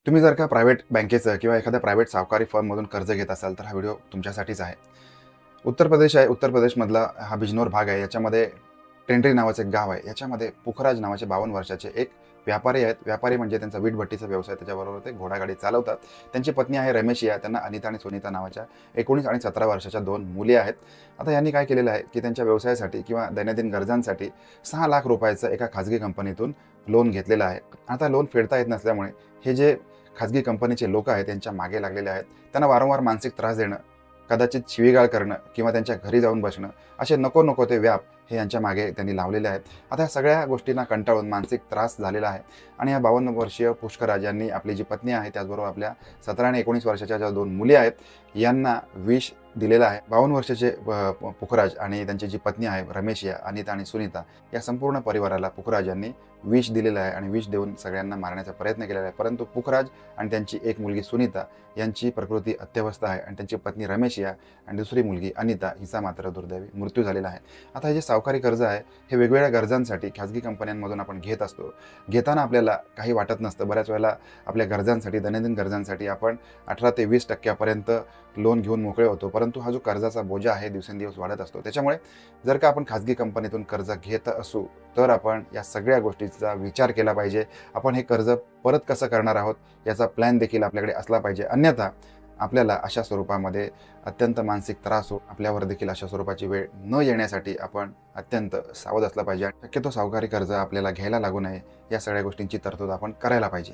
तुम्ही जर का प्रायव्हेट बँकेचं किंवा एखाद्या प्रायव्हेट सावकारी फर्ममधून कर्ज घेत असाल, तर हा व्हिडिओ तुमच्यासाठीच आहे. उत्तर प्रदेश आहे. उत्तर प्रदेशमधला हा बिजनौर भाग आहे. याच्यामध्ये टेंडरी नावाचं एक गाव आहे. याच्यामध्ये पुखराज नावाचे 52 वर्षाचे एक व्यापारी आहेत. व्यापारी म्हणजे त्यांचा वीटभट्टीचा व्यवसाय, त्याच्याबरोबर ते घोडागाडी चालवतात. त्यांची पत्नी आहे रमेशिया. त्यांना अनिता आणि सुनीता नावाच्या 19 आणि 17 वर्षाच्या 2 मुली आहेत. आता यांनी काय केलेलं आहे, की त्यांच्या व्यवसायासाठी किंवा दैनंदिन गरजांसाठी 6 लाख रुपयाचं एका खाजगी कंपनीतून लोन घेतलेलं आहे. आता लोन फेडता येत नसल्यामुळे हे जे खाजगी कंपनीचे लोक आहेत त्यांच्या मागे लागलेले आहेत. त्यांना वारंवार मानसिक त्रास देणं, कदाचित शिवीगाळ करणं किंवा त्यांच्या घरी जाऊन बसणं, असे नको नको ते व्याप हे यांच्या मागे त्यांनी लावलेले आहेत. आता या सगळ्या गोष्टींना कंटाळून मानसिक त्रास झालेला आहे आणि या 52 वर्षीय पुष्कराज यांनी आपली जी पत्नी आहे, त्याचबरोबर आपल्या 17 आणि 19 वर्षाच्या ज्या 2 मुली आहेत, यांना विष दिलेलं आहे. 52 वर्षाचे पुखराज आणि त्यांची जी पत्नी आहे रमेशिया, अनिता आणि सुनीता, या संपूर्ण परिवाराला पुखराज यांनी विष दिलेलं आहे आणि विष देऊन सगळ्यांना मारण्याचा प्रयत्न केलेला आहे. परंतु पुखराज आणि त्यांची एक मुलगी सुनीता यांची प्रकृती अत्यवस्थ आहे आणि त्यांची पत्नी रमेशिया आणि दुसरी मुलगी अनिता हिचा मात्र दुर्दैवी मृत्यू झालेला आहे. आता हे जे सावकारी कर्ज आहे, हे वेगवेगळ्या गरजांसाठी खाजगी कंपन्यांमधून आपण घेत असतो. घेताना आपल्याला काही वाटत नसतं. बऱ्याच वेळेला आपल्या गरजांसाठी, दैनंदिन गरजांसाठी आपण 18 ते 20% लोन घेऊन मोकळे होतो. परंतु हा जो कर्जाचा बोजा आहे दिवसेंदिवस वाढत असतो. त्याच्यामुळे जर का आपण खाजगी कंपनीतून कर्ज घेत असू, तर आपण या सगळ्या गोष्टीचा विचार केला पाहिजे. आपण हे कर्ज परत कसं करणार आहोत याचा प्लॅन देखील आपल्याकडे असला पाहिजे. अन्यथा आपल्याला अशा स्वरूपामध्ये अत्यंत मानसिक त्रास हो, आपल्यावर देखील अशा स्वरूपाची वेळ न येण्यासाठी आपण अत्यंत सावध असलं पाहिजे. शक्यतो सावकारी कर्ज आपल्याला घ्यायला लागू नये, या सगळ्या गोष्टींची तरतूद आपण करायला पाहिजे.